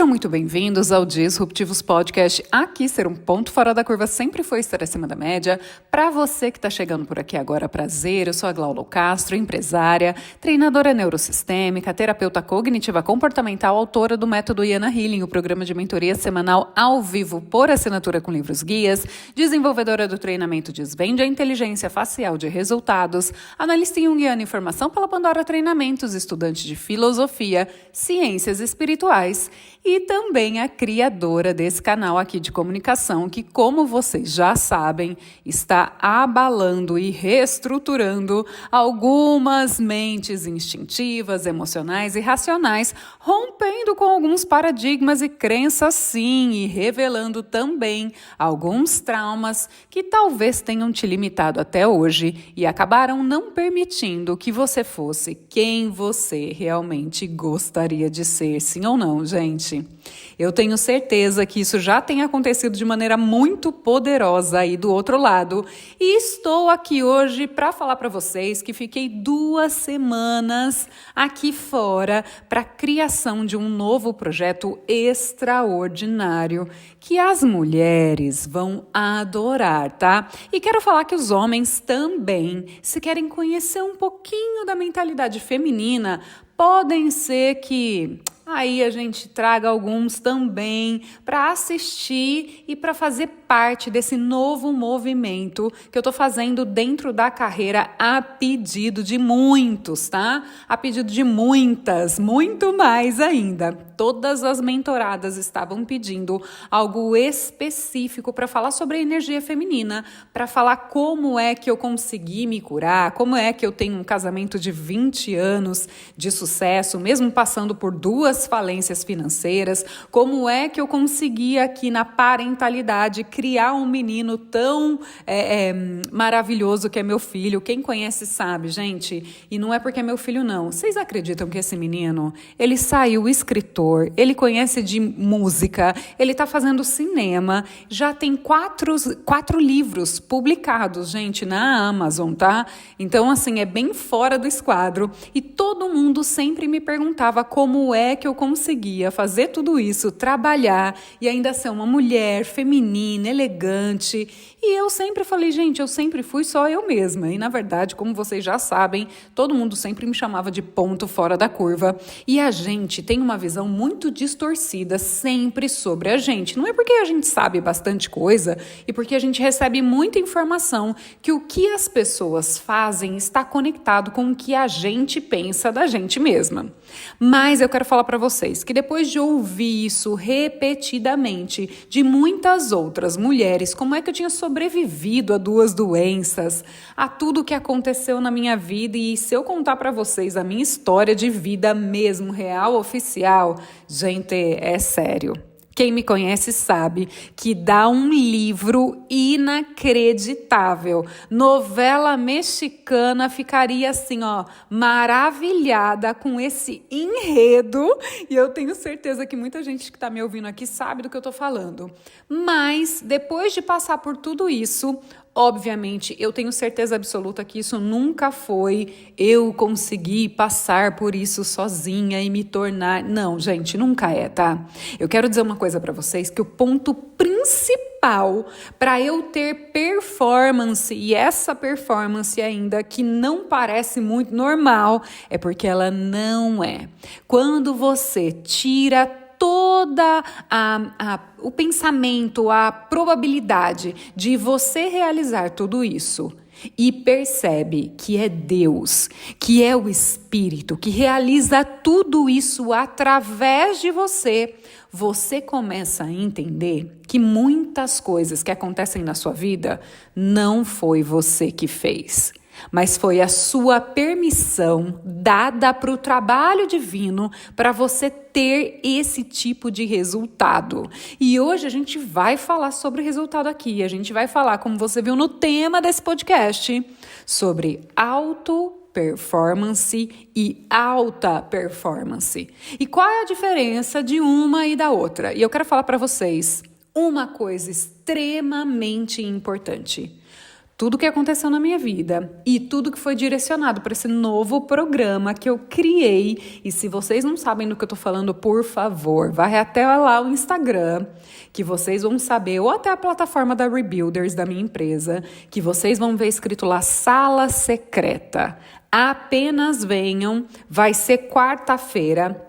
Sejam muito bem-vindos ao Disruptivos Podcast. Aqui ser um ponto fora da curva sempre foi estar acima da média. Para você que está chegando por aqui agora, prazer, eu sou a Glaulo Castro, empresária, treinadora neurosistêmica, terapeuta cognitiva comportamental, autora do método Yana Healing, o programa de mentoria semanal ao vivo por assinatura com livros guias, desenvolvedora do treinamento Desvende a Inteligência Facial de Resultados, analista junguiana em formação pela Pandora Treinamentos, estudante de filosofia, ciências espirituais e também a criadora desse canal aqui de comunicação que, como vocês já sabem, está abalando e reestruturando algumas mentes instintivas, emocionais e racionais, rompendo com alguns paradigmas e crenças sim, e revelando também alguns traumas que talvez tenham te limitado até hoje e acabaram não permitindo que você fosse quem você realmente gostaria de ser, sim ou não, gente? Eu tenho certeza que isso já tem acontecido de maneira muito poderosa aí do outro lado. E estou aqui hoje para falar para vocês que fiquei 2 semanas aqui fora para a criação de um novo projeto extraordinário que as mulheres vão adorar, tá? E quero falar que os homens também, se querem conhecer um pouquinho da mentalidade feminina, podem ser que aí a gente traga alguns também para assistir e para fazer parte desse novo movimento que eu estou fazendo dentro da carreira a pedido de muitos, tá? A pedido de muitas, muito mais ainda. Todas as mentoradas estavam pedindo algo específico para falar sobre a energia feminina, para falar como é que eu consegui me curar, como é que eu tenho um casamento de 20 anos de sucesso, mesmo passando por 2 falências financeiras, como é que eu consegui aqui na parentalidade criar um menino tão maravilhoso que é meu filho. Quem conhece sabe, gente, e não é porque é meu filho não. Vocês acreditam que esse menino, ele saiu escritor, ele conhece de música, ele está fazendo cinema, já tem 4 livros publicados, gente, na Amazon, tá? Então, assim, é bem fora do esquadro. E todo mundo sempre me perguntava como é que eu conseguia fazer tudo isso, trabalhar e ainda ser uma mulher feminina, elegante. E eu sempre falei, gente, eu sempre fui só eu mesma. E, na verdade, como vocês já sabem, todo mundo sempre me chamava de ponto fora da curva. E a gente tem uma visão muito distorcida sempre sobre a gente. Não é porque a gente sabe bastante coisa e porque a gente recebe muita informação que o que as pessoas fazem está conectado com o que a gente pensa da gente mesma. Mas eu quero falar para vocês que depois de ouvir isso repetidamente de muitas outras mulheres, como é que eu tinha sobrevivido a 2 doenças, a tudo que aconteceu na minha vida, e se eu contar para vocês a minha história de vida mesmo, real, oficial, gente, é sério. Quem me conhece sabe que dá um livro inacreditável. Novela mexicana, ficaria assim, ó, maravilhada com esse enredo. E eu tenho certeza que muita gente que está me ouvindo aqui sabe do que eu estou falando. Mas, depois de passar por tudo isso, obviamente, eu tenho certeza absoluta que isso nunca foi eu conseguir passar por isso sozinha e me tornar... Não, gente, nunca é, tá? Eu quero dizer uma coisa para vocês, que o ponto principal para eu ter performance, e essa performance ainda que não parece muito normal, é porque ela não é. Quando você tira toda o pensamento, a probabilidade de você realizar tudo isso e percebe que é Deus, que é o Espírito, que realiza tudo isso através de você, você começa a entender que muitas coisas que acontecem na sua vida não foi você que fez, mas foi a sua permissão dada para o trabalho divino para você ter esse tipo de resultado. E hoje a gente vai falar sobre o resultado aqui. A gente vai falar, como você viu no tema desse podcast, sobre performance e alta performance. E qual é a diferença de uma e da outra? E eu quero falar para vocês uma coisa extremamente importante. tudo que aconteceu na minha vida e tudo que foi direcionado para esse novo programa que eu criei. E se vocês não sabem do que eu tô falando, por favor, vai até lá o Instagram, que vocês vão saber, ou até a plataforma da Rebuilders, da minha empresa, que vocês vão ver escrito lá Sala Secreta. Apenas venham, vai ser quarta-feira,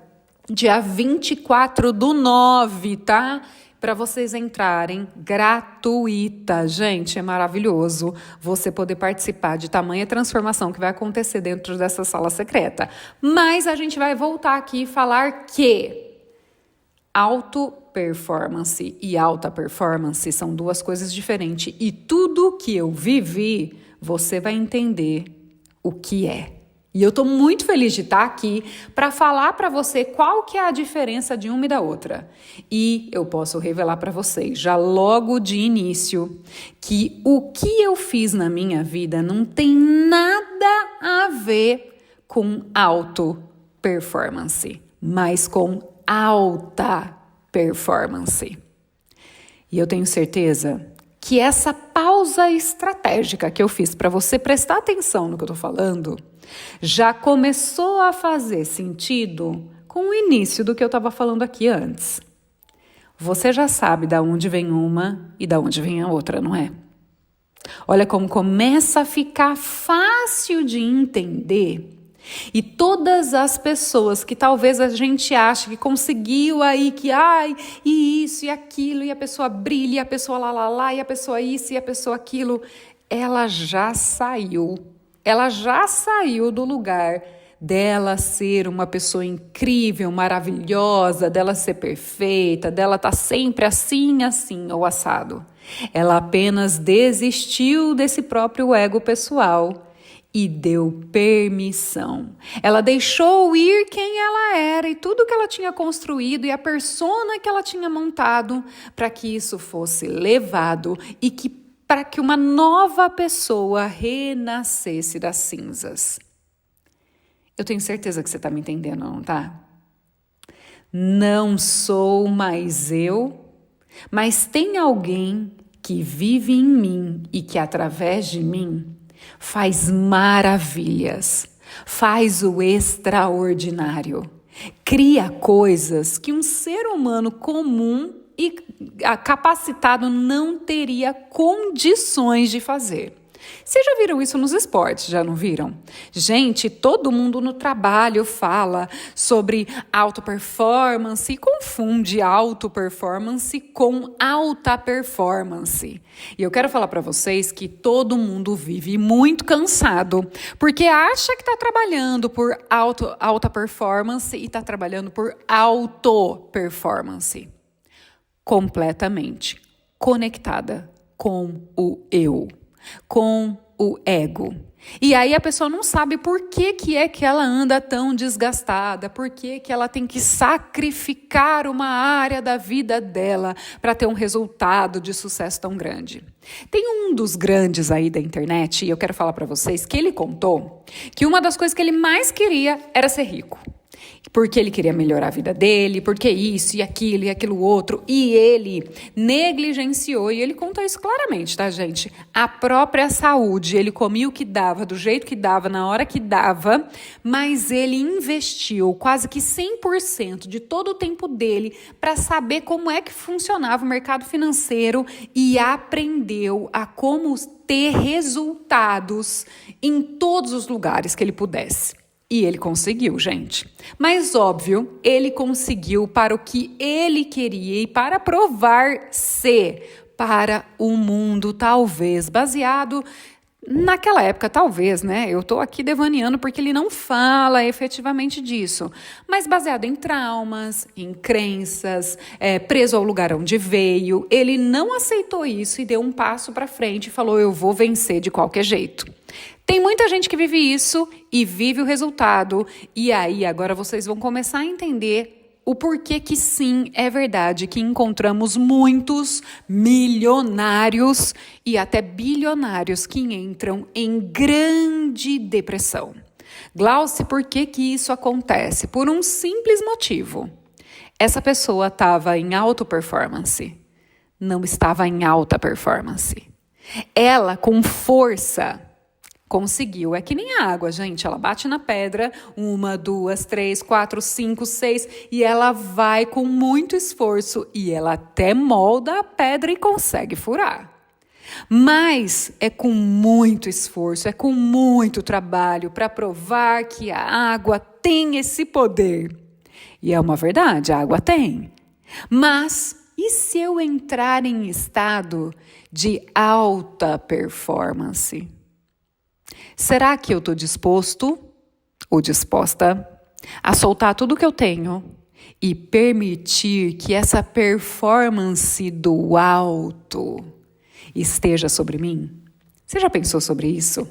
dia 24/9, tá? Para vocês entrarem, gratuita. Gente, é maravilhoso você poder participar de tamanha transformação que vai acontecer dentro dessa sala secreta. Mas a gente vai voltar aqui e falar que auto-performance e alta performance são duas coisas diferentes. E tudo que eu vivi, você vai entender o que é. E eu estou muito feliz de estar aqui para falar para você qual que é a diferença de uma e da outra. E eu posso revelar para vocês, já logo de início, que o que eu fiz na minha vida não tem nada a ver com auto-performance, mas com alta performance. E eu tenho certeza que essa pausa estratégica que eu fiz para você prestar atenção no que eu estou falando já começou a fazer sentido com o início do que eu estava falando aqui antes. Você já sabe de onde vem uma e de onde vem a outra, não é? Olha como começa a ficar fácil de entender. E todas as pessoas que talvez a gente ache que conseguiu aí, que e isso e aquilo, e a pessoa brilha, e a pessoa lá, e a pessoa isso e a pessoa aquilo, ela já saiu do lugar dela ser uma pessoa incrível, maravilhosa, dela ser perfeita, dela estar sempre assim ou assado. Ela apenas desistiu desse próprio ego pessoal e deu permissão. Ela deixou ir quem ela era e tudo que ela tinha construído e a persona que ela tinha montado para que isso fosse levado e para que uma nova pessoa renascesse das cinzas. Eu tenho certeza que você está me entendendo, não tá? Não sou mais eu, mas tem alguém que vive em mim e que através de mim faz maravilhas, faz o extraordinário, cria coisas que um ser humano comum e capacitado não teria condições de fazer. Vocês já viram isso nos esportes, já não viram? Gente, todo mundo no trabalho fala sobre auto-performance e confunde auto-performance com alta performance. E eu quero falar para vocês que todo mundo vive muito cansado, porque acha que está trabalhando por alta performance e está trabalhando por auto-performance. Completamente conectada com o eu, com o ego. E aí a pessoa não sabe por que é que ela anda tão desgastada, por que ela tem que sacrificar uma área da vida dela para ter um resultado de sucesso tão grande. Tem um dos grandes aí da internet, e eu quero falar para vocês, que ele contou que uma das coisas que ele mais queria era ser rico. Porque ele queria melhorar a vida dele, porque isso e aquilo outro, e ele negligenciou, e ele conta isso claramente, tá, gente? A própria saúde, ele comia o que dava, do jeito que dava, na hora que dava, mas ele investiu quase que 100% de todo o tempo dele para saber como é que funcionava o mercado financeiro e aprendeu a como ter resultados em todos os lugares que ele pudesse. E ele conseguiu, gente. Mas, óbvio, ele conseguiu para o que ele queria e para provar ser para o mundo, talvez, baseado naquela época, talvez, né? Eu estou aqui devaneando porque ele não fala efetivamente disso. Mas baseado em traumas, em crenças, preso ao lugar onde veio, ele não aceitou isso e deu um passo para frente e falou, eu vou vencer de qualquer jeito. Tem muita gente que vive isso e vive o resultado. E aí, agora vocês vão começar a entender o porquê que sim, é verdade que encontramos muitos milionários e até bilionários que entram em grande depressão. Glauce, por que isso acontece? Por um simples motivo. Essa pessoa estava em auto performance, não estava em alta performance. Ela, com força, conseguiu. É que nem a água, gente. Ela bate na pedra, 1, 2, 3, 4, 5, 6, e ela vai com muito esforço e ela até molda a pedra e consegue furar. Mas é com muito esforço, é com muito trabalho para provar que a água tem esse poder. E é uma verdade, a água tem. Mas e se eu entrar em estado de alta performance? Será que eu estou disposto ou disposta a soltar tudo que eu tenho e permitir que essa performance do alto esteja sobre mim? Você já pensou sobre isso?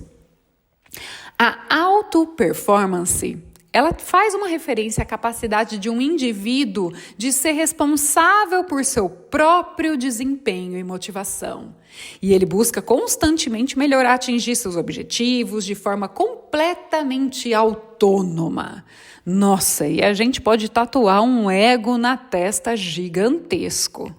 A auto-performance, ela faz uma referência à capacidade de um indivíduo de ser responsável por seu próprio desempenho e motivação. E ele busca constantemente melhorar, atingir seus objetivos de forma completamente autônoma. Nossa, e a gente pode tatuar um ego na testa gigantesco.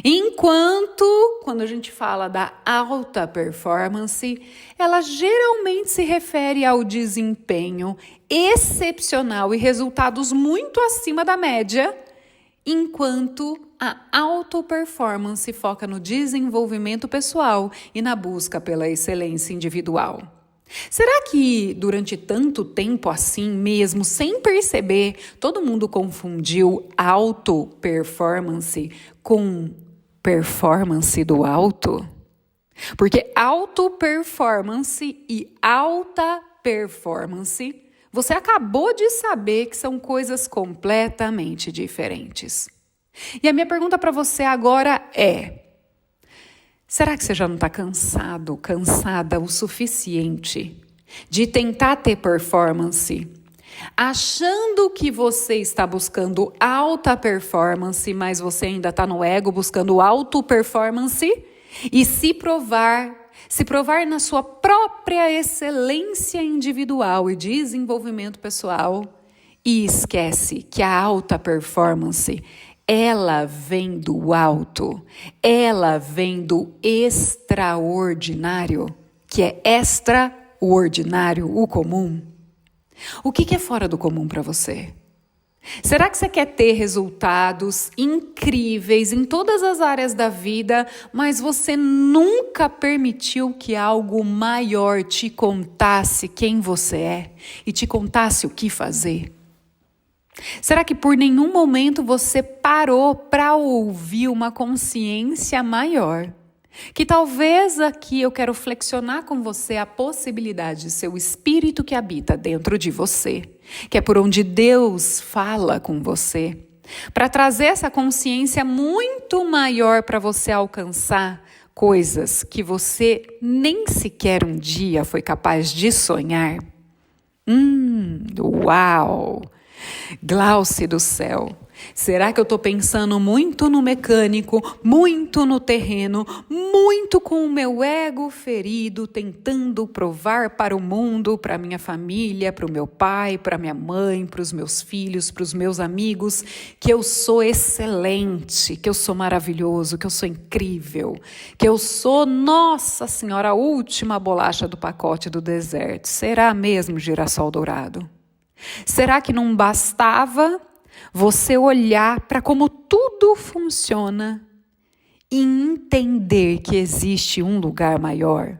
Enquanto, quando a gente fala da alta performance, ela geralmente se refere ao desempenho excepcional e resultados muito acima da média, enquanto a alta performance foca no desenvolvimento pessoal e na busca pela excelência individual. Será que durante tanto tempo assim mesmo, sem perceber, todo mundo confundiu auto-performance com performance do alto? Porque auto-performance e alta performance, você acabou de saber que são coisas completamente diferentes. E a minha pergunta para você agora é: será que você já não está cansado, cansada o suficiente de tentar ter performance, achando que você está buscando alta performance, mas você ainda está no ego buscando auto-performance e se provar na sua própria excelência individual e desenvolvimento pessoal e esquece que a alta performance ela vem do alto, ela vem do extraordinário, que é extraordinário, o comum. O que é fora do comum para você? Será que você quer ter resultados incríveis em todas as áreas da vida, mas você nunca permitiu que algo maior te contasse quem você é e te contasse o que fazer? Será que por nenhum momento você parou para ouvir uma consciência maior? Que talvez aqui eu quero flexionar com você a possibilidade de ser o espírito que habita dentro de você, que é por onde Deus fala com você, para trazer essa consciência muito maior para você alcançar coisas que você nem sequer um dia foi capaz de sonhar. Uau! Glauce do céu, será que eu estou pensando muito no mecânico, muito no terreno, muito com o meu ego ferido, tentando provar para o mundo, para a minha família, para o meu pai, para a minha mãe, para os meus filhos, para os meus amigos, que eu sou excelente, que eu sou maravilhoso, que eu sou incrível, que eu sou, Nossa Senhora, a última bolacha do pacote do deserto? Será mesmo, girassol dourado? Será que não bastava você olhar para como tudo funciona e entender que existe um lugar maior?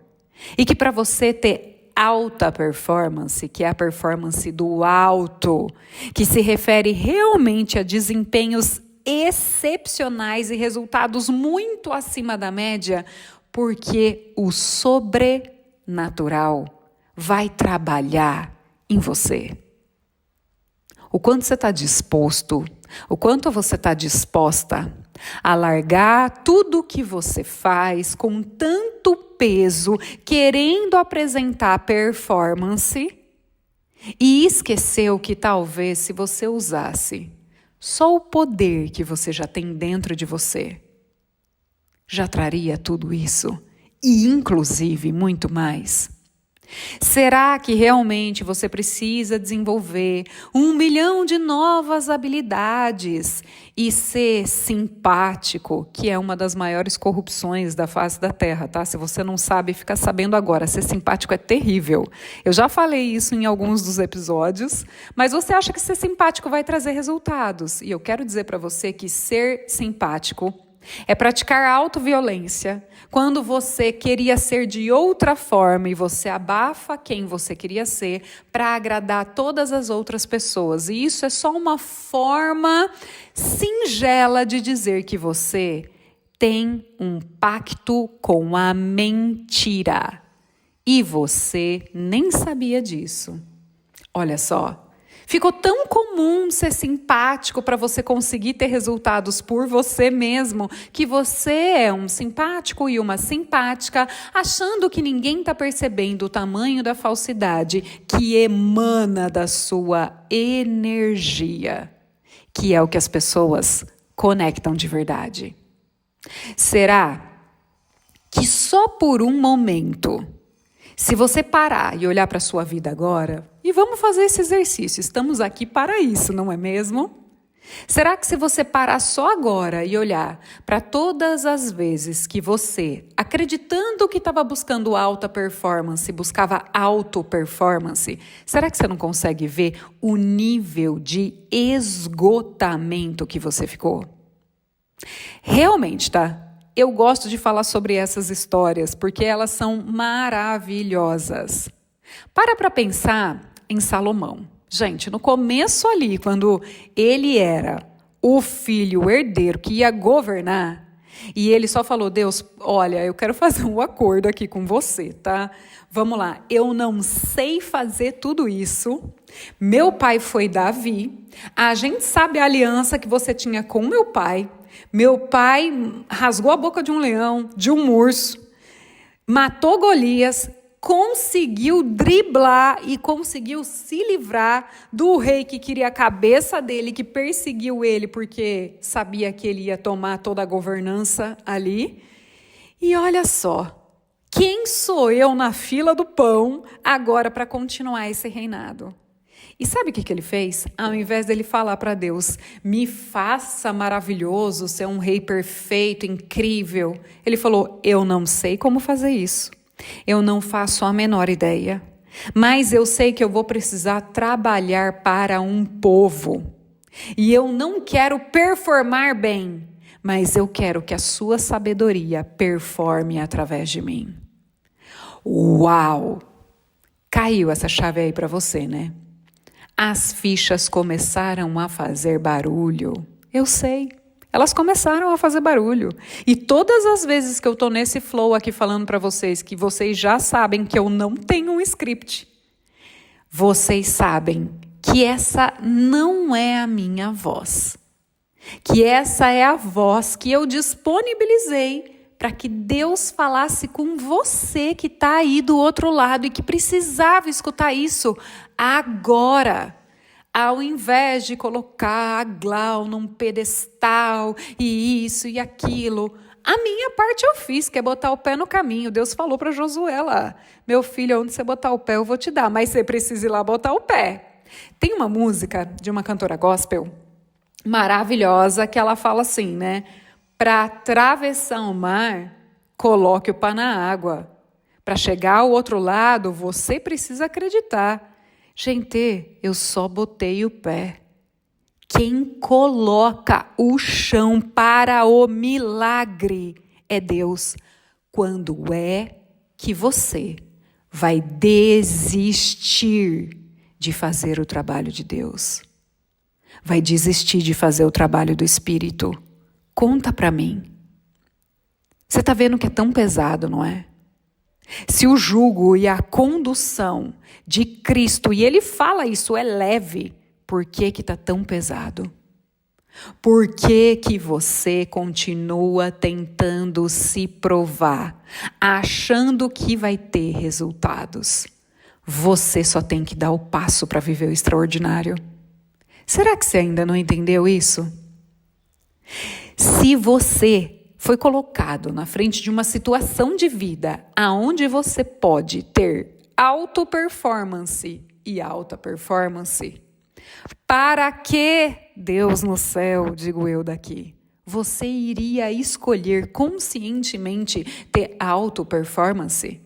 E que para você ter alta performance, que é a performance do alto, que se refere realmente a desempenhos excepcionais e resultados muito acima da média, porque o sobrenatural vai trabalhar em você. O quanto você está disposto, o quanto você está disposta a largar tudo o que você faz com tanto peso, querendo apresentar performance, e esqueceu que talvez se você usasse só o poder que você já tem dentro de você, já traria tudo isso e inclusive muito mais. Será que realmente você precisa desenvolver 1 milhão de novas habilidades e ser simpático, que é uma das maiores corrupções da face da Terra, tá? Se você não sabe, fica sabendo agora. Ser simpático é terrível. Eu já falei isso em alguns dos episódios, mas você acha que ser simpático vai trazer resultados. E eu quero dizer para você que ser simpático é praticar autoviolência quando você queria ser de outra forma e você abafa quem você queria ser para agradar todas as outras pessoas. E isso é só uma forma singela de dizer que você tem um pacto com a mentira. E você nem sabia disso. Olha só. Ficou tão comum ser simpático para você conseguir ter resultados por você mesmo, que você é um simpático e uma simpática, achando que ninguém está percebendo o tamanho da falsidade que emana da sua energia, que é o que as pessoas conectam de verdade. Será que só por um momento, se você parar e olhar para a sua vida agora, e vamos fazer esse exercício, estamos aqui para isso, não é mesmo? Será que se você parar só agora e olhar para todas as vezes que você, acreditando que estava buscando alta performance, buscava auto-performance, será que você não consegue ver o nível de esgotamento que você ficou? Realmente, tá? Eu gosto de falar sobre essas histórias porque elas são maravilhosas. Para pensar em Salomão. Gente, no começo ali, quando ele era o filho herdeiro que ia governar, e ele só falou, Deus, olha, eu quero fazer um acordo aqui com você, tá? Vamos lá, eu não sei fazer tudo isso. Meu pai foi Davi. A gente sabe a aliança que você tinha com meu pai. Meu pai rasgou a boca de um leão, de um urso, matou Golias, conseguiu driblar e conseguiu se livrar do rei que queria a cabeça dele, que perseguiu ele porque sabia que ele ia tomar toda a governança ali. E olha só, quem sou eu na fila do pão agora para continuar esse reinado? E sabe o que ele fez? Ao invés dele falar para Deus, me faça maravilhoso, ser um rei perfeito, incrível, ele falou, eu não sei como fazer isso. Eu não faço a menor ideia. Mas eu sei que eu vou precisar trabalhar para um povo. E eu não quero performar bem, mas eu quero que a sua sabedoria performe através de mim. Uau! Caiu essa chave aí para você, né? As fichas começaram a fazer barulho. Eu sei, elas começaram a fazer barulho. E todas as vezes que eu estou nesse flow aqui falando para vocês, que vocês já sabem que eu não tenho um script, vocês sabem que essa não é a minha voz. Que essa é a voz que eu disponibilizei para que Deus falasse com você que está aí do outro lado e que precisava escutar isso agora. Ao invés de colocar a Glau num pedestal e isso e aquilo, a minha parte eu fiz, que é botar o pé no caminho. Deus falou para Josué lá, meu filho, onde você botar o pé eu vou te dar, mas você precisa ir lá botar o pé. Tem uma música de uma cantora gospel maravilhosa que ela fala assim, né? Para atravessar o mar, coloque o pé na água. Para chegar ao outro lado, você precisa acreditar. Gente, eu só botei o pé. Quem coloca o chão para o milagre é Deus. Quando é que você vai desistir de fazer o trabalho de Deus? Vai desistir de fazer o trabalho do Espírito? Conta para mim. Você está vendo que é tão pesado, não é? Se o jugo e a condução de Cristo, e ele fala isso, é leve, por que está tão pesado? Por que você continua tentando se provar, achando que vai ter resultados? Você só tem que dar o passo para viver o extraordinário. Será que você ainda não entendeu isso? Se você foi colocado na frente de uma situação de vida aonde você pode ter alto performance e alta performance. Para que, Deus no céu, digo eu daqui, você iria escolher conscientemente ter alto performance?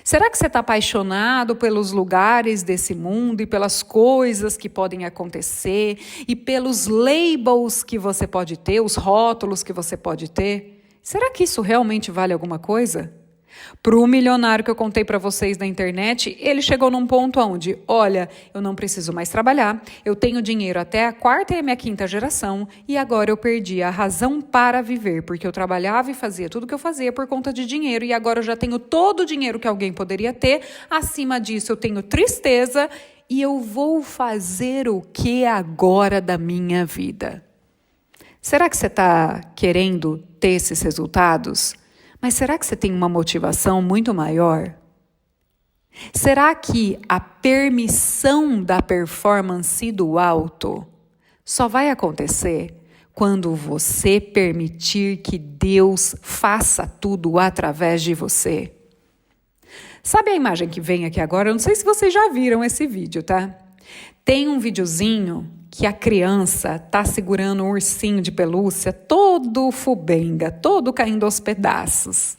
Será que você está apaixonado pelos lugares desse mundo e pelas coisas que podem acontecer e pelos labels que você pode ter, os rótulos que você pode ter? Será que isso realmente vale alguma coisa? Para o milionário que eu contei para vocês na internet, ele chegou num ponto onde, olha, eu não preciso mais trabalhar, eu tenho dinheiro até a 4ª e a minha 5ª geração e agora eu perdi a razão para viver, porque eu trabalhava e fazia tudo que eu fazia por conta de dinheiro e agora eu já tenho todo o dinheiro que alguém poderia ter, acima disso eu tenho tristeza e eu vou fazer o que agora da minha vida? Será que você está querendo ter esses resultados? Mas será que você tem uma motivação muito maior? Será que a permissão da performance do alto só vai acontecer quando você permitir que Deus faça tudo através de você? Sabe a imagem que vem aqui agora? Eu não sei se vocês já viram esse vídeo, tá? Tem um videozinho que a criança tá segurando um ursinho de pelúcia todo fubenga, todo caindo aos pedaços.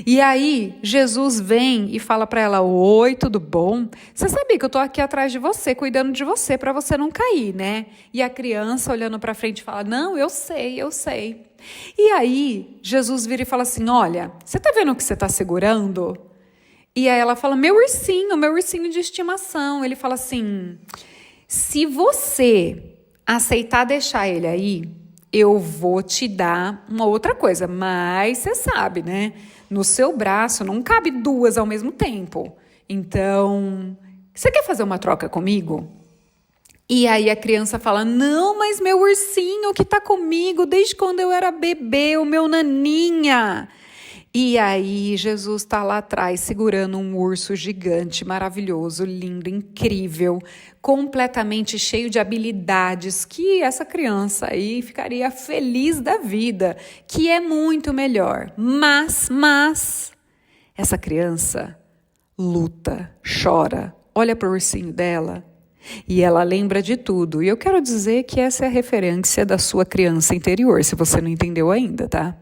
E aí, Jesus vem e fala para ela, oi, tudo bom? Você sabia que eu tô aqui atrás de você, cuidando de você, para você não cair, né? E a criança olhando para frente fala, não, eu sei, eu sei. E aí, Jesus vira e fala assim, olha, você tá vendo o que você tá segurando? E aí ela fala, meu ursinho de estimação. Ele fala assim, se você aceitar deixar ele aí, eu vou te dar uma outra coisa. Mas você sabe, né? No seu braço não cabe 2 ao mesmo tempo. Então, você quer fazer uma troca comigo? E aí a criança fala, não, mas meu ursinho que tá comigo desde quando eu era bebê, o meu naninha. E aí Jesus está lá atrás segurando um urso gigante, maravilhoso, lindo, incrível, completamente cheio de habilidades que essa criança aí ficaria feliz da vida, que é muito melhor. Mas essa criança luta, chora, olha para o ursinho dela e ela lembra de tudo. E eu quero dizer que essa é a referência da sua criança interior, se você não entendeu ainda, tá?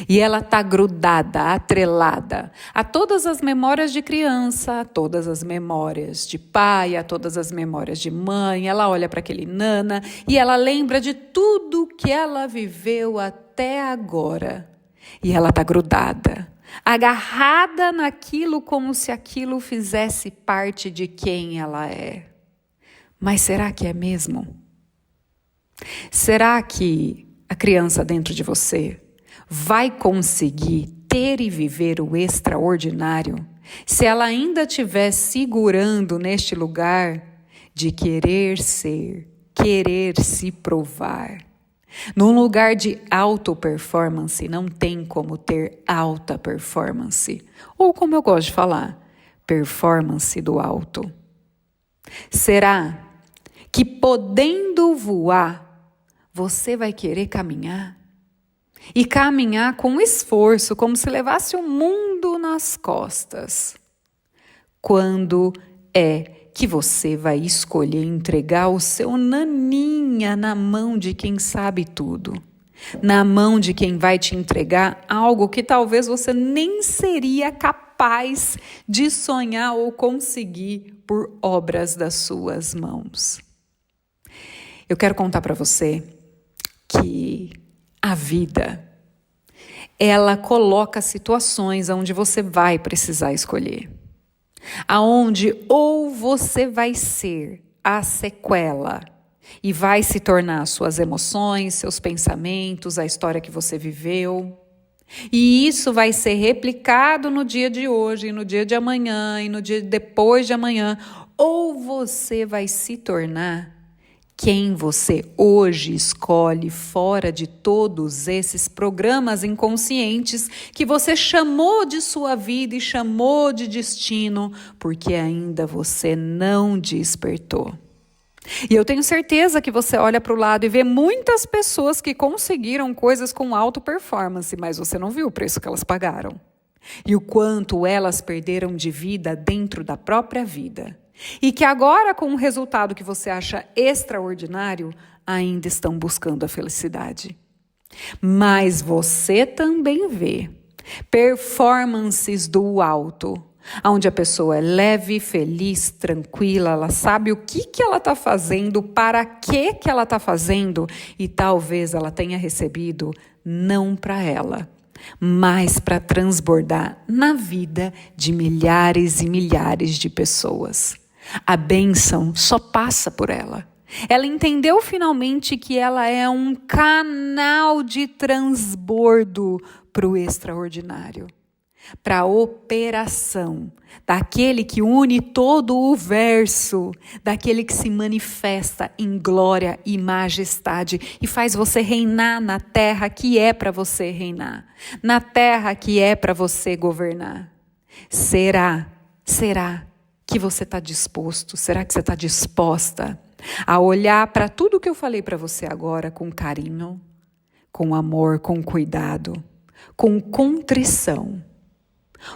E ela está grudada, atrelada a todas as memórias de criança, a todas as memórias de pai, a todas as memórias de mãe. Ela olha para aquele nana e ela lembra de tudo que ela viveu até agora. E ela está grudada, agarrada naquilo como se aquilo fizesse parte de quem ela é. Mas será que é mesmo? Será que a criança dentro de você vai conseguir ter e viver o extraordinário se ela ainda estiver segurando neste lugar de querer ser, querer se provar? Num lugar de auto-performance não tem como ter alta performance, ou como eu gosto de falar, performance do alto. Será que podendo voar, você vai querer caminhar? E caminhar com esforço, como se levasse o mundo nas costas. Quando é que você vai escolher entregar o seu naninha na mão de quem sabe tudo? Na mão de quem vai te entregar algo que talvez você nem seria capaz de sonhar ou conseguir por obras das suas mãos. Eu quero contar para você que a vida, ela coloca situações onde você vai precisar escolher. Aonde ou você vai ser a sequela e vai se tornar suas emoções, seus pensamentos, a história que você viveu. E isso vai ser replicado no dia de hoje, no dia de amanhã e no dia depois de amanhã. Ou você vai se tornar quem você hoje escolhe fora de todos esses programas inconscientes que você chamou de sua vida e chamou de destino, porque ainda você não despertou. E eu tenho certeza que você olha para o lado e vê muitas pessoas que conseguiram coisas com alta performance, mas você não viu o preço que elas pagaram. e o quanto elas perderam de vida dentro da própria vida. E que agora, com um resultado que você acha extraordinário, ainda estão buscando a felicidade. Mas você também vê performances do alto, onde a pessoa é leve, feliz, tranquila, ela sabe o que ela está fazendo, para que ela está fazendo, e talvez ela tenha recebido não para ela, mas para transbordar na vida de milhares e milhares de pessoas. A bênção só passa por ela. Ela entendeu finalmente que ela é um canal de transbordo para o extraordinário, para a operação daquele que une todo o verso, daquele que se manifesta em glória e majestade e faz você reinar na terra que é para você reinar, na terra que é para você governar. Será que você está disposto? Será que você está disposta a olhar para tudo que eu falei para você agora com carinho, com amor, com cuidado, com contrição?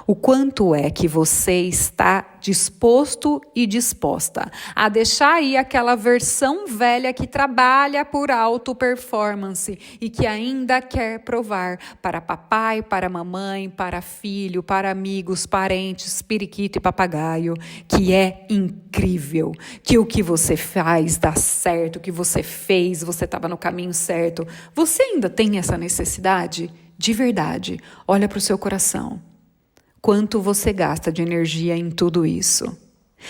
O quanto é que você está disposto e disposta a deixar aí aquela versão velha que trabalha por auto performance e que ainda quer provar para papai, para mamãe, para filho, para amigos, parentes, periquito e papagaio, que é incrível, que o que você faz dá certo, o que você fez, você estava no caminho certo. Você ainda tem essa necessidade? De verdade, olha para o seu coração. Quanto você gasta de energia em tudo isso?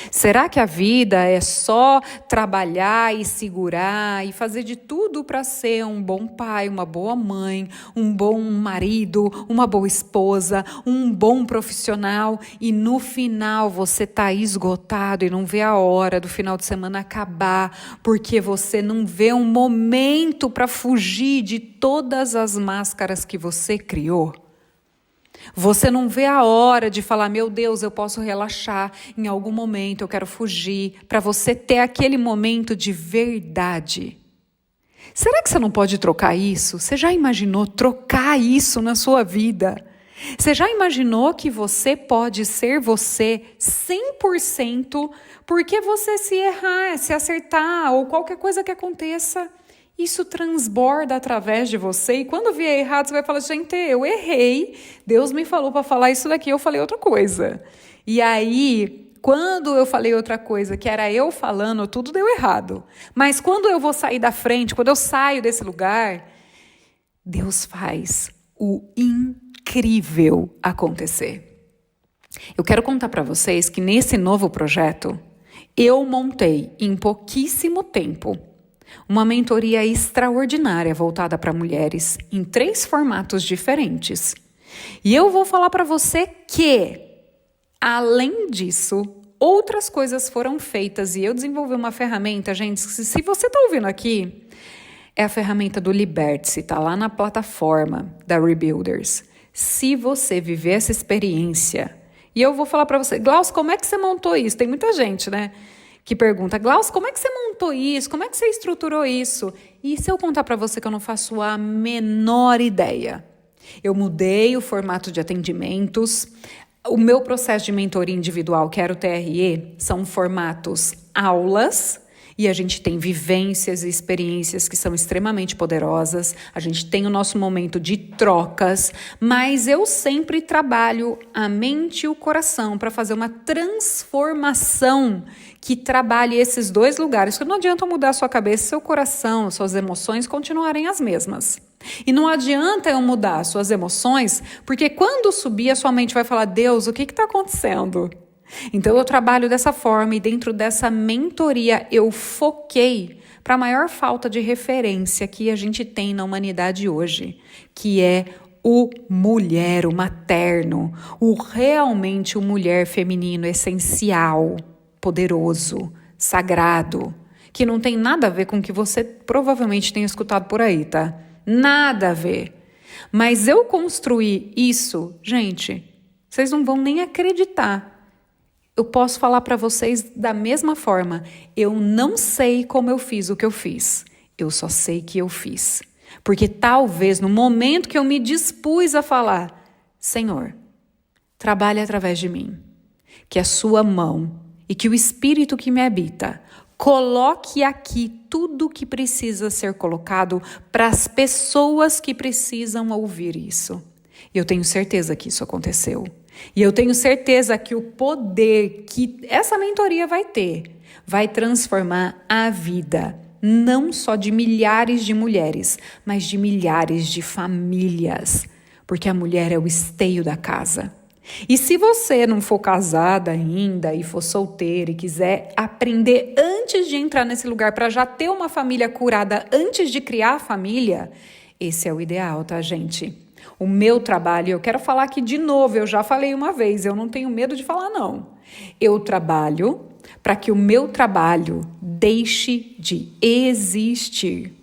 Será que a vida é só trabalhar e segurar e fazer de tudo para ser um bom pai, uma boa mãe, um bom marido, uma boa esposa, um bom profissional e no final você está esgotado e não vê a hora do final de semana acabar porque você não vê um momento para fugir de todas as máscaras que você criou? Você não vê a hora de falar, meu Deus, eu posso relaxar, em algum momento eu quero fugir, para você ter aquele momento de verdade. Será que você não pode trocar isso? Você já imaginou trocar isso na sua vida? Você já imaginou que você pode ser você 100% porque você se errar, se acertar ou qualquer coisa que aconteça? Isso transborda através de você e quando vier errado você vai falar, gente, eu errei, Deus me falou para falar isso daqui, eu falei outra coisa. E aí, quando eu falei outra coisa, que era eu falando, tudo deu errado. Mas quando eu vou sair da frente, quando eu saio desse lugar, Deus faz o incrível acontecer. Eu quero contar para vocês que nesse novo projeto, eu montei em pouquíssimo tempo uma mentoria extraordinária voltada para mulheres em 3 formatos diferentes. E eu vou falar para você que, além disso, outras coisas foram feitas e eu desenvolvi uma ferramenta, gente, se você está ouvindo aqui, é a ferramenta do Liberte-se, está lá na plataforma da Rebuilders. Se você viver essa experiência, e eu vou falar para você, Glaucio, como é que você montou isso? Tem muita gente, né? Que pergunta, Glaucio, como é que você montou isso? Como é que você estruturou isso? E se eu contar para você que eu não faço a menor ideia? Eu mudei o formato de atendimentos. O meu processo de mentoria individual, que era o TRE, são formatos aulas. E a gente tem vivências e experiências que são extremamente poderosas. A gente tem o nosso momento de trocas. Mas eu sempre trabalho a mente e o coração para fazer uma transformação que trabalhe esses 2 lugares. Porque não adianta mudar a sua cabeça, seu coração, suas emoções continuarem as mesmas. E não adianta eu mudar suas emoções, porque quando subir a sua mente vai falar, Deus, o que está acontecendo? Então eu trabalho dessa forma e dentro dessa mentoria eu foquei para a maior falta de referência que a gente tem na humanidade hoje, que é o mulher, o materno, realmente o mulher feminino essencial, poderoso, sagrado, que não tem nada a ver com o que você provavelmente tenha escutado por aí, tá? Nada a ver. Mas eu construí isso, gente, vocês não vão nem acreditar. Eu posso falar para vocês da mesma forma. Eu não sei como eu fiz o que eu fiz. Eu só sei que eu fiz. Porque talvez no momento que eu me dispus a falar, Senhor, trabalhe através de mim. Que a sua mão e que o Espírito que me habita coloque aqui tudo o que precisa ser colocado para as pessoas que precisam ouvir isso. E eu tenho certeza que isso aconteceu. E eu tenho certeza que o poder que essa mentoria vai ter vai transformar a vida, não só de milhares de mulheres, mas de milhares de famílias. Porque a mulher é o esteio da casa. E se você não for casada ainda e for solteira e quiser aprender antes de entrar nesse lugar para já ter uma família curada antes de criar a família, esse é o ideal, tá, gente? O meu trabalho, eu quero falar aqui de novo, eu já falei uma vez, eu não tenho medo de falar não. Eu trabalho para que o meu trabalho deixe de existir.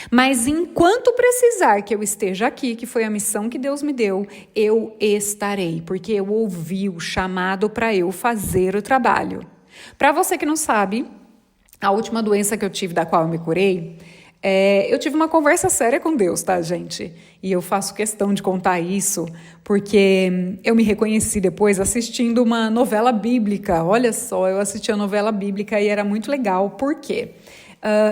Mas enquanto precisar que eu esteja aqui, que foi a missão que Deus me deu, eu estarei, porque eu ouvi o chamado para eu fazer o trabalho. Para você que não sabe, a última doença que eu tive, da qual eu me curei, eu tive uma conversa séria com Deus, tá, gente? E eu faço questão de contar isso, porque eu me reconheci depois assistindo uma novela bíblica. Olha só, eu assisti a novela bíblica e era muito legal. Por quê?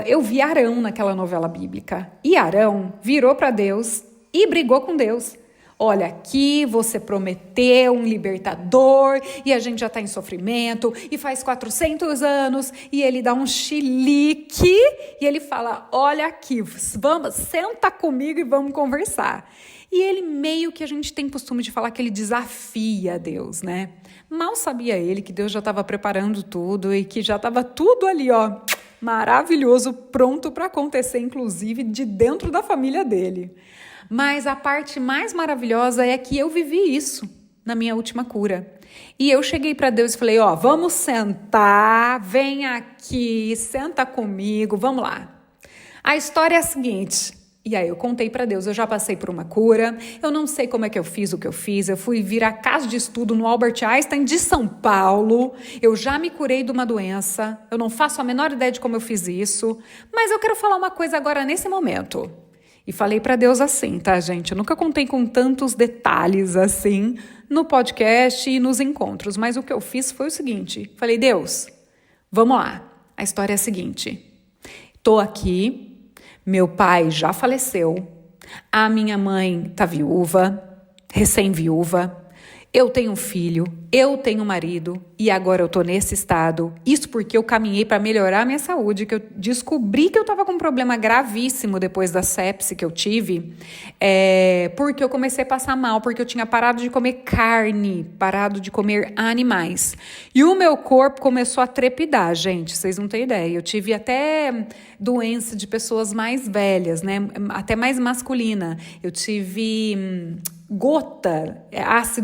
Eu vi Arão naquela novela bíblica. E Arão virou para Deus e brigou com Deus. Olha, aqui você prometeu um libertador e a gente já está em sofrimento e faz 400 anos e ele dá um chilique e ele fala, olha aqui, vamos, senta comigo e vamos conversar. E ele meio que a gente tem costume de falar que ele desafia Deus, né? Mal sabia ele que Deus já estava preparando tudo e que já estava tudo ali, ó, maravilhoso, pronto para acontecer, inclusive de dentro da família dele. Mas a parte mais maravilhosa é que eu vivi isso na minha última cura. E eu cheguei para Deus e falei, ó, vamos sentar, vem aqui, senta comigo, vamos lá. A história é a seguinte. E aí eu contei para Deus, eu já passei por uma cura, eu não sei como é que eu fiz o que eu fiz, eu fui virar casa de estudo no Albert Einstein de São Paulo, eu já me curei de uma doença, eu não faço a menor ideia de como eu fiz isso, mas eu quero falar uma coisa agora nesse momento. E falei para Deus assim, tá, gente? Eu nunca contei com tantos detalhes assim no podcast e nos encontros, mas o que eu fiz foi o seguinte, falei, Deus, vamos lá, a história é a seguinte, tô aqui, meu pai já faleceu, a minha mãe tá viúva, recém-viúva, eu tenho um filho, eu tenho um marido e agora eu tô nesse estado. Isso porque eu caminhei para melhorar a minha saúde, que eu descobri que eu tava com um problema gravíssimo depois da sepse que eu tive, porque eu comecei a passar mal, porque eu tinha parado de comer carne, parado de comer animais. E o meu corpo começou a trepidar, gente, vocês não têm ideia. Eu tive até doença de pessoas mais velhas, né? Até mais masculina. Eu tive gota,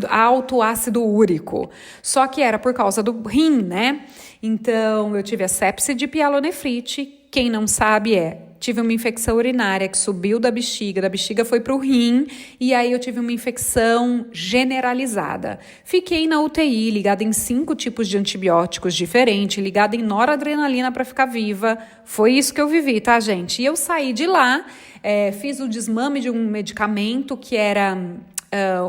alto ácido úrico. Só que era por causa do rim, né? Então, eu tive a sepse de pielonefrite. Quem não sabe tive uma infecção urinária que subiu da bexiga foi para o rim, e aí eu tive uma infecção generalizada. Fiquei na UTI, ligada em 5 tipos de antibióticos diferentes, ligada em noradrenalina para ficar viva. Foi isso que eu vivi, tá, gente? E eu saí de lá, fiz o desmame de um medicamento que era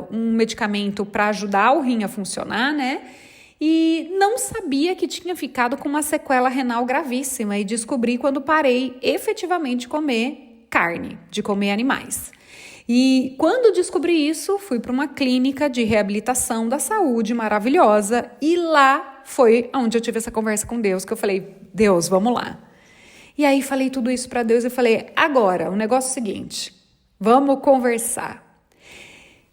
um medicamento para ajudar o rim a funcionar, né? E não sabia que tinha ficado com uma sequela renal gravíssima e descobri quando parei efetivamente de comer carne, de comer animais. E quando descobri isso, fui para uma clínica de reabilitação da saúde maravilhosa e lá foi onde eu tive essa conversa com Deus, que eu falei, Deus, vamos lá. E aí falei tudo isso para Deus e falei, agora, o negócio é o seguinte, vamos conversar.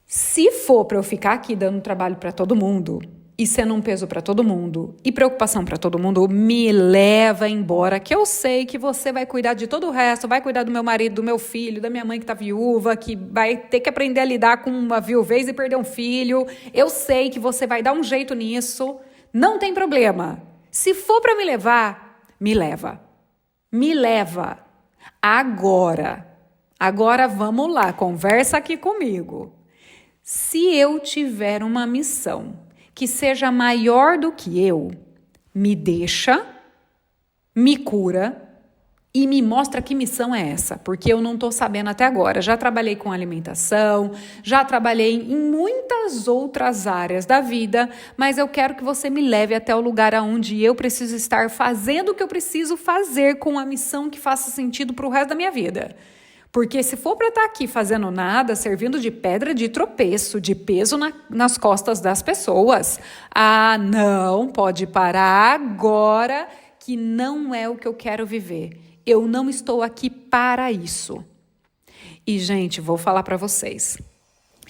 Se for para eu ficar aqui dando trabalho para todo mundo e sendo um peso para todo mundo e preocupação para todo mundo, me leva embora, que eu sei que você vai cuidar de todo o resto, vai cuidar do meu marido, do meu filho, da minha mãe que tá viúva, que vai ter que aprender a lidar com uma viuvez e perder um filho. Eu sei que você vai dar um jeito nisso, não tem problema. Se for para me levar, me leva. Me leva. Agora vamos lá, conversa aqui comigo. Se eu tiver uma missão que seja maior do que eu, me deixa, me cura e me mostra que missão é essa, porque eu não estou sabendo até agora. Já trabalhei com alimentação, já trabalhei em muitas tantas outras áreas da vida, mas eu quero que você me leve até o lugar aonde eu preciso estar fazendo o que eu preciso fazer com a missão que faça sentido para o resto da minha vida. Porque se for para estar aqui fazendo nada, servindo de pedra de tropeço, de peso nas costas das pessoas, não, pode parar agora, que não é o que eu quero viver. Eu não estou aqui para isso. E, gente, vou falar para vocês.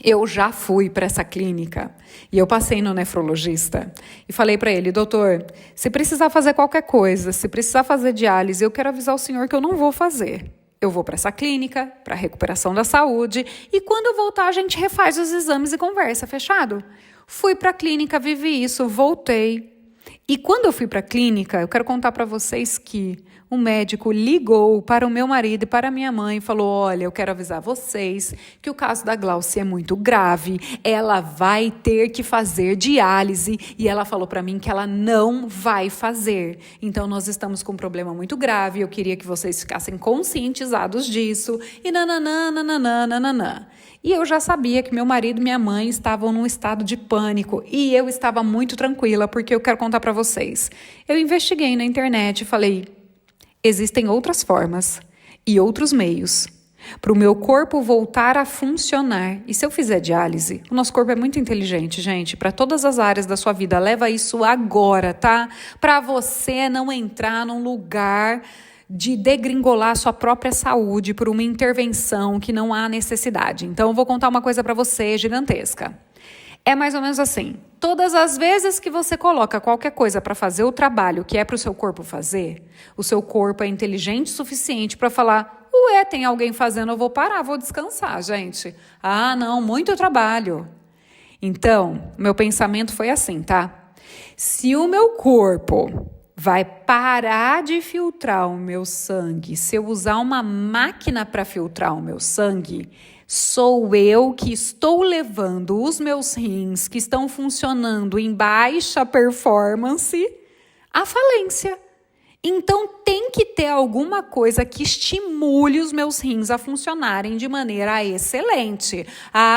Eu já fui para essa clínica e eu passei no nefrologista e falei para ele, doutor, se precisar fazer qualquer coisa, se precisar fazer diálise, eu quero avisar o senhor que eu não vou fazer. Eu vou para essa clínica, para a recuperação da saúde, e quando eu voltar a gente refaz os exames e conversa, fechado? Fui para a clínica, vivi isso, voltei. E quando eu fui para a clínica, eu quero contar para vocês que um médico ligou para o meu marido e para a minha mãe e falou, olha, eu quero avisar vocês que o caso da Glaucia é muito grave, ela vai ter que fazer diálise, e ela falou para mim que ela não vai fazer. Então, nós estamos com um problema muito grave, eu queria que vocês ficassem conscientizados disso, e nananã, nananã, nananã. E eu já sabia que meu marido e minha mãe estavam num estado de pânico, e eu estava muito tranquila, porque eu quero contar para vocês. Eu investiguei na internet e falei, existem outras formas e outros meios para o meu corpo voltar a funcionar. E se eu fizer diálise, o nosso corpo é muito inteligente, gente, para todas as áreas da sua vida. Leva isso agora, tá? Para você não entrar num lugar de degringolar a sua própria saúde por uma intervenção que não há necessidade. Então, eu vou contar uma coisa para você gigantesca. É mais ou menos assim, todas as vezes que você coloca qualquer coisa para fazer o trabalho que é para o seu corpo fazer, o seu corpo é inteligente o suficiente para falar, ué, tem alguém fazendo, eu vou parar, vou descansar, gente. Não, muito trabalho. Então, meu pensamento foi assim, tá? Se o meu corpo vai parar de filtrar o meu sangue, se eu usar uma máquina para filtrar o meu sangue, sou eu que estou levando os meus rins, que estão funcionando em baixa performance, à falência. Então, tem que ter alguma coisa que estimule os meus rins a funcionarem de maneira excelente.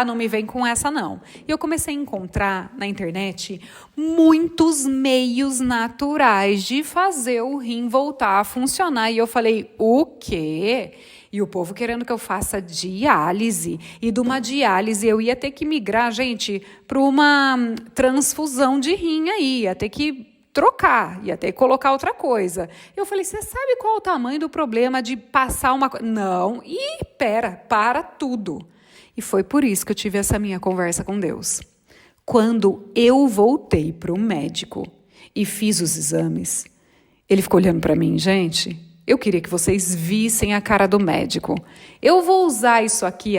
Não me vem com essa, não. E eu comecei a encontrar na internet muitos meios naturais de fazer o rim voltar a funcionar. E eu falei, o quê? E o povo querendo que eu faça diálise. E de uma diálise eu ia ter que migrar, gente, para uma transfusão de rim aí. Ia ter que trocar, ia ter que colocar outra coisa. Eu falei, você sabe qual é o tamanho do problema de passar uma coisa? Não, para tudo. E foi por isso que eu tive essa minha conversa com Deus. Quando eu voltei para o médico e fiz os exames, ele ficou olhando para mim, gente, eu queria que vocês vissem a cara do médico. Eu vou usar isso aqui,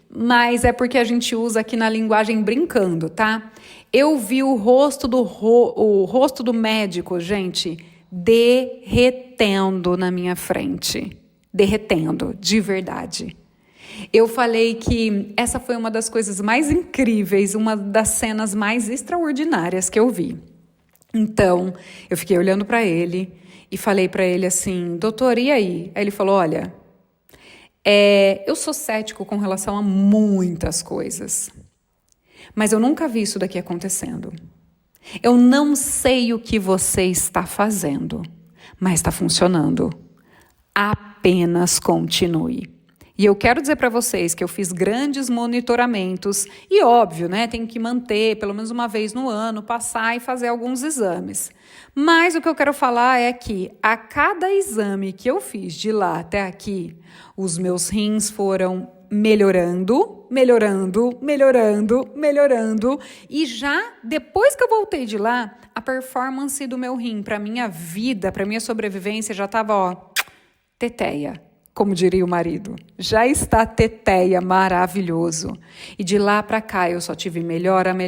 mas é porque a gente usa aqui na linguagem brincando, tá? Eu vi o rosto do médico, gente, derretendo na minha frente. Derretendo, de verdade. Eu falei que essa foi uma das coisas mais incríveis, uma das cenas mais extraordinárias que eu vi. Então, eu fiquei olhando para ele e falei para ele assim, doutor, e aí? Aí ele falou, olha, eu sou cético com relação a muitas coisas. Mas eu nunca vi isso daqui acontecendo. Eu não sei o que você está fazendo, mas está funcionando. Apenas continue. E eu quero dizer para vocês que eu fiz grandes monitoramentos e, óbvio, né, tem que manter pelo menos uma vez no ano, passar e fazer alguns exames. Mas o que eu quero falar é que a cada exame que eu fiz de lá até aqui, os meus rins foram melhorando, e já depois que eu voltei de lá, a performance do meu rim para minha vida, para minha sobrevivência já estava, teteia, como diria o marido. Já está teteia, maravilhoso. E de lá para cá eu só tive melhora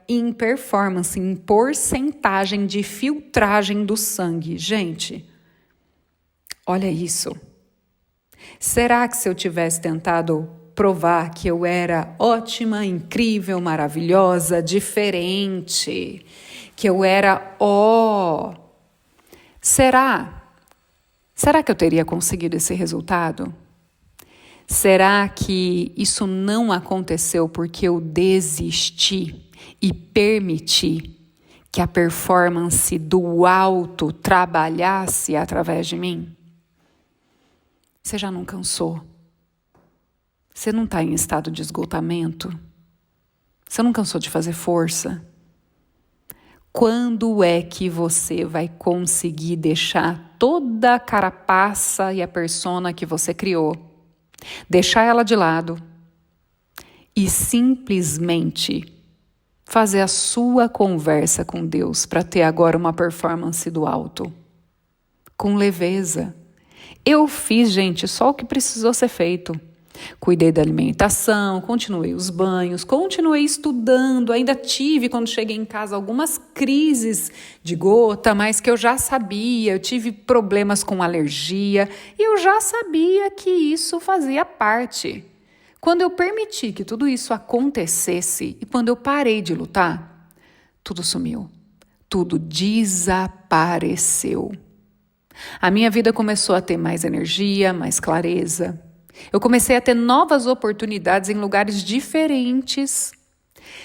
em performance, em porcentagem de filtragem do sangue. Gente, olha isso. Será que se eu tivesse tentado provar que eu era ótima, incrível, maravilhosa, diferente, que eu era será que eu teria conseguido esse resultado? Será que isso não aconteceu porque eu desisti e permiti que a performance do alto trabalhasse através de mim? Você já não cansou? Você não está em estado de esgotamento? Você não cansou de fazer força? Quando é que você vai conseguir deixar toda a carapaça e a persona que você criou, deixar ela de lado e simplesmente fazer a sua conversa com Deus para ter agora uma performance do alto? Com leveza. Eu fiz, gente, só o que precisou ser feito. Cuidei da alimentação, continuei os banhos, continuei estudando. Ainda tive, quando cheguei em casa, algumas crises de gota, mas que eu já sabia. Eu tive problemas com alergia e eu já sabia que isso fazia parte. Quando eu permiti que tudo isso acontecesse e quando eu parei de lutar, tudo sumiu, tudo desapareceu. A minha vida começou a ter mais energia, mais clareza. Eu comecei a ter novas oportunidades em lugares diferentes.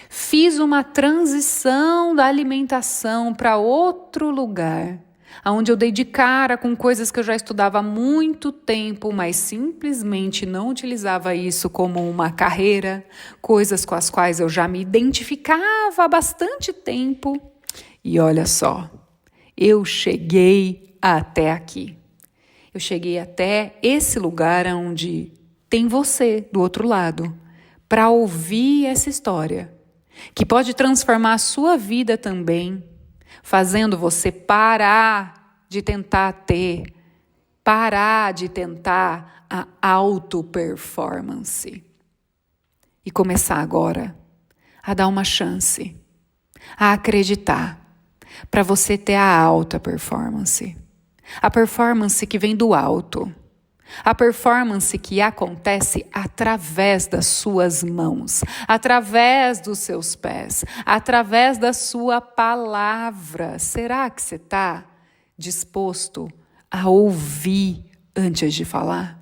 Fiz uma transição da alimentação para outro lugar, onde eu dei de cara com coisas que eu já estudava há muito tempo, mas simplesmente não utilizava isso como uma carreira, coisas com as quais eu já me identificava há bastante tempo. E olha só, eu cheguei até aqui. Eu cheguei até esse lugar onde tem você do outro lado, para ouvir essa história, que pode transformar a sua vida também, fazendo você parar de tentar a auto-performance e começar agora a dar uma chance, a acreditar, para você ter a alta performance. A performance que vem do alto. A performance que acontece através das suas mãos, através dos seus pés, através da sua palavra. Será que você está disposto a ouvir antes de falar?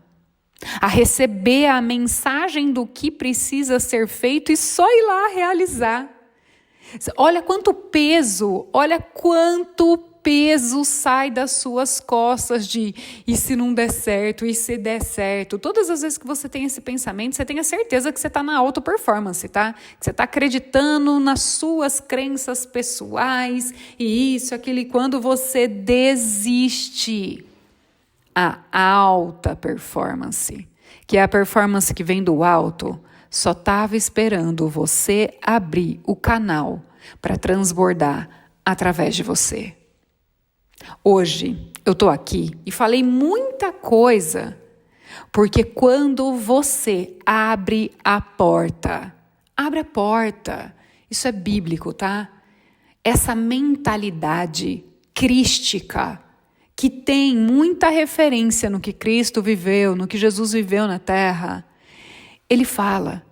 A receber a mensagem do que precisa ser feito e só ir lá realizar? Olha quanto peso sai das suas costas de e se não der certo, e se der certo. Todas as vezes que você tem esse pensamento, você tenha certeza que você está na auto-performance, tá? Que você está acreditando nas suas crenças pessoais e isso, aquilo. E quando você desiste, a alta performance, que é a performance que vem do alto, só estava esperando você abrir o canal para transbordar através de você. Hoje eu estou aqui e falei muita coisa, porque quando você abre a porta, isso é bíblico, tá? Essa mentalidade crística, que tem muita referência no que Cristo viveu, no que Jesus viveu na terra, ele fala: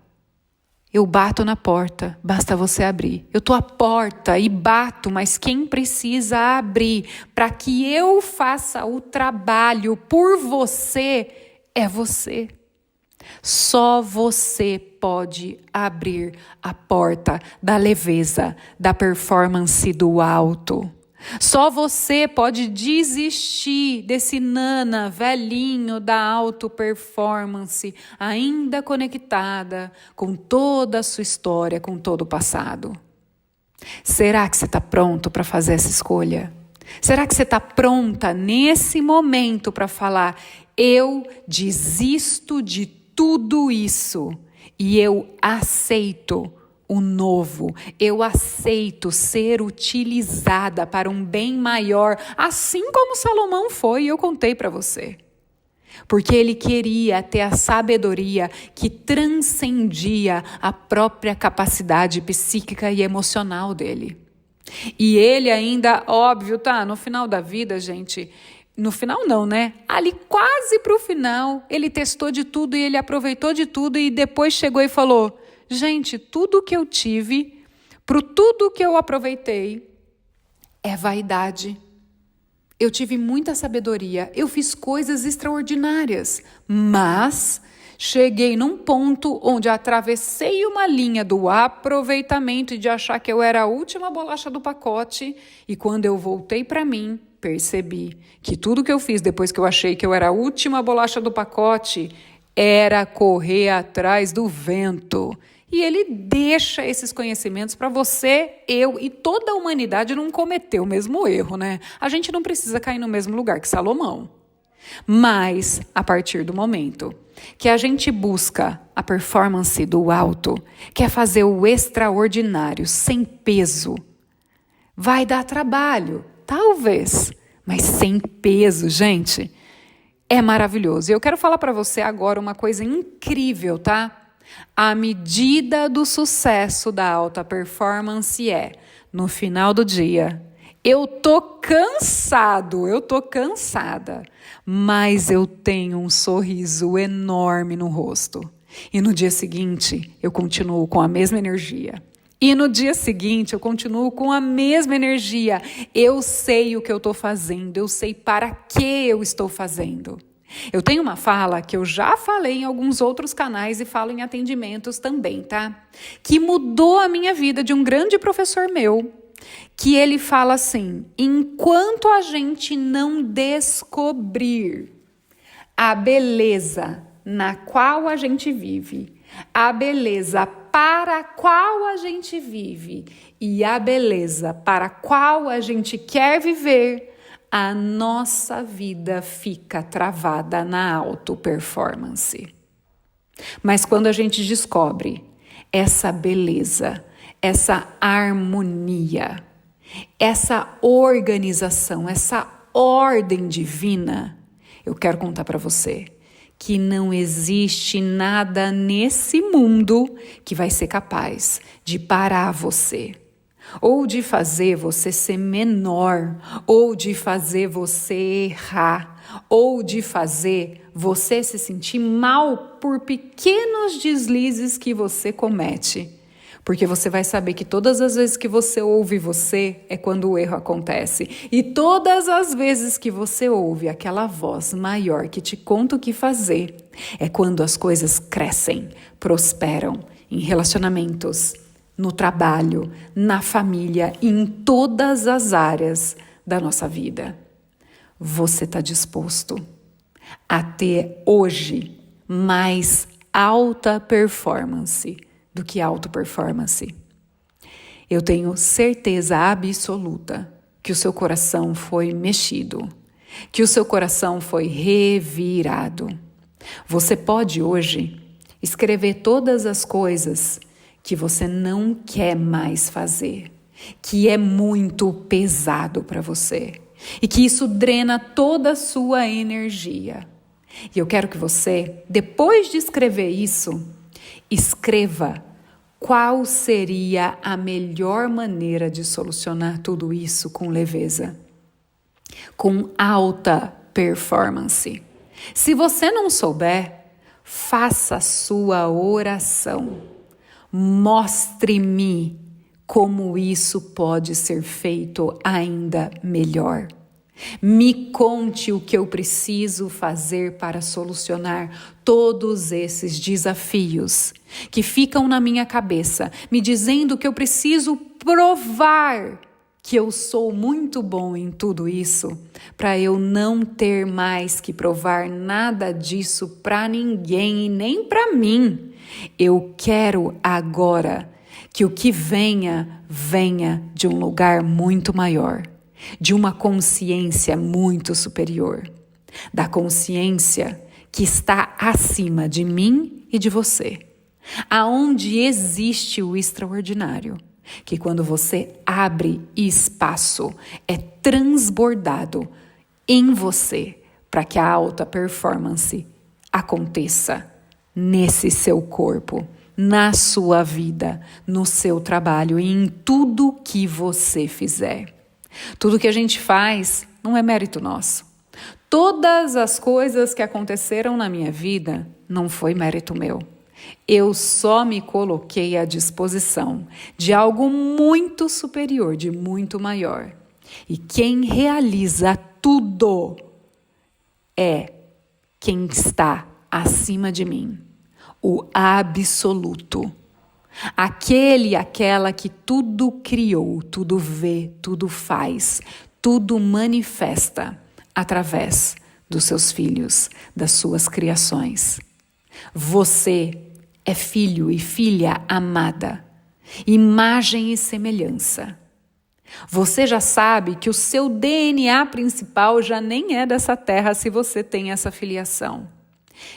eu bato na porta, basta você abrir. Eu estou à porta e bato, mas quem precisa abrir para que eu faça o trabalho por você é você. Só você pode abrir a porta da leveza, da performance do alto. Só você pode desistir desse nana velhinho da auto-performance, ainda conectada com toda a sua história, com todo o passado. Será que você está pronto para fazer essa escolha? Será que você está pronta nesse momento para falar: eu desisto de tudo isso e eu aceito o novo, eu aceito ser utilizada para um bem maior, assim como Salomão foi, e eu contei para você. Porque ele queria ter a sabedoria que transcendia a própria capacidade psíquica e emocional dele. E ele ainda, óbvio, tá, no final da vida, gente, no final não, né? Ali quase para o final, ele testou de tudo e ele aproveitou de tudo e depois chegou e falou: gente, tudo que eu tive, por tudo que eu aproveitei, é vaidade. Eu tive muita sabedoria, eu fiz coisas extraordinárias, mas Cheguei num ponto onde atravessei uma linha do aproveitamento e de achar que eu era a última bolacha do pacote. E quando eu voltei para mim, percebi que tudo que eu fiz depois que eu achei que eu era a última bolacha do pacote era correr atrás do vento. E ele deixa esses conhecimentos para você, eu e toda a humanidade não cometer o mesmo erro, né? A gente não precisa cair no mesmo lugar que Salomão. Mas, a partir do momento que a gente busca a performance do alto, que é fazer o extraordinário sem peso, vai dar trabalho, talvez, mas sem peso, gente, é maravilhoso. E eu quero falar para você agora uma coisa incrível, tá? A medida do sucesso da alta performance é, no final do dia, eu tô cansada, mas eu tenho um sorriso enorme no rosto. E no dia seguinte, eu continuo com a mesma energia. E no dia seguinte, eu continuo com a mesma energia. Eu sei o que eu estou fazendo, eu sei para que eu estou fazendo. Eu tenho uma fala que eu já falei em alguns outros canais e falo em atendimentos também, tá? Que mudou a minha vida, de um grande professor meu, que ele fala assim: enquanto a gente não descobrir a beleza na qual a gente vive, a beleza para a qual a gente vive e a beleza para a qual a gente quer viver, a nossa vida fica travada na auto-performance. Mas quando a gente descobre essa beleza, essa harmonia, essa organização, essa ordem divina, eu quero contar para você que não existe nada nesse mundo que vai ser capaz de parar você, ou de fazer você ser menor, ou de fazer você errar, ou de fazer você se sentir mal por pequenos deslizes que você comete. Porque você vai saber que todas as vezes que você ouve você é quando o erro acontece. E todas as vezes que você ouve aquela voz maior que te conta o que fazer é quando as coisas crescem, prosperam em relacionamentos, no trabalho, na família e em todas as áreas da nossa vida. Você está disposto a ter hoje mais alta performance do que auto-performance? Eu tenho certeza absoluta que o seu coração foi mexido, que o seu coração foi revirado. Você pode hoje escrever todas as coisas que você não quer mais fazer, que é muito pesado para você e que isso drena toda a sua energia. E eu quero que você, depois de escrever isso, escreva qual seria a melhor maneira de solucionar tudo isso com leveza, com alta performance. Se você não souber, faça a sua oração. Mostre-me como isso pode ser feito ainda melhor. Me conte o que eu preciso fazer para solucionar todos esses desafios que ficam na minha cabeça, me dizendo que eu preciso provar que eu sou muito bom em tudo isso, para eu não ter mais que provar nada disso para ninguém e nem para mim. Eu quero agora que o que venha, venha de um lugar muito maior, de uma consciência muito superior, da consciência que está acima de mim e de você, aonde existe o extraordinário, que quando você abre espaço, é transbordado em você para que a alta performance aconteça nesse seu corpo, na sua vida, no seu trabalho e em tudo que você fizer. Tudo que a gente faz não é mérito nosso. Todas as coisas que aconteceram na minha vida não foi mérito meu. Eu só me coloquei à disposição de algo muito superior, de muito maior. E quem realiza tudo é quem está acima de mim. o absoluto. Aquele e aquela que tudo criou, tudo vê, tudo faz, tudo manifesta através dos seus filhos, das suas criações. Você é filho e filha amada, imagem e semelhança. Você já sabe que o seu DNA principal já nem é dessa terra se você tem essa filiação.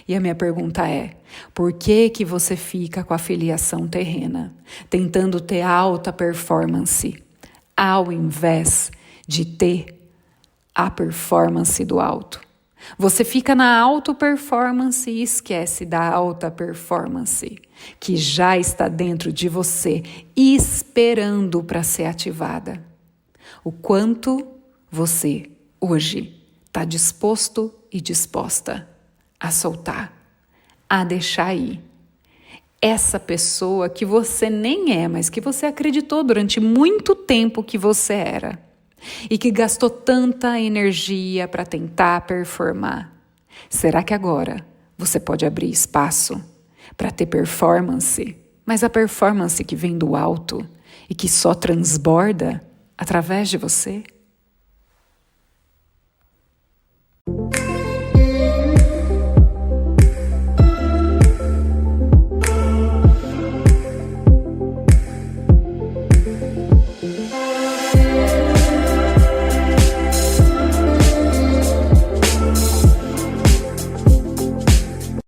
E a minha pergunta é, por que que você fica com a filiação terrena, tentando ter alta performance, ao invés de ter a performance do alto? Você fica na auto-performance e esquece da alta performance, que já está dentro de você, esperando para ser ativada. O quanto você, hoje, está disposto e disposta a soltar, a deixar ir essa pessoa que você nem é, mas que você acreditou durante muito tempo que você era. E que gastou tanta energia para tentar performar. Será que agora você pode abrir espaço para ter performance, mas a performance que vem do alto e que só transborda através de você?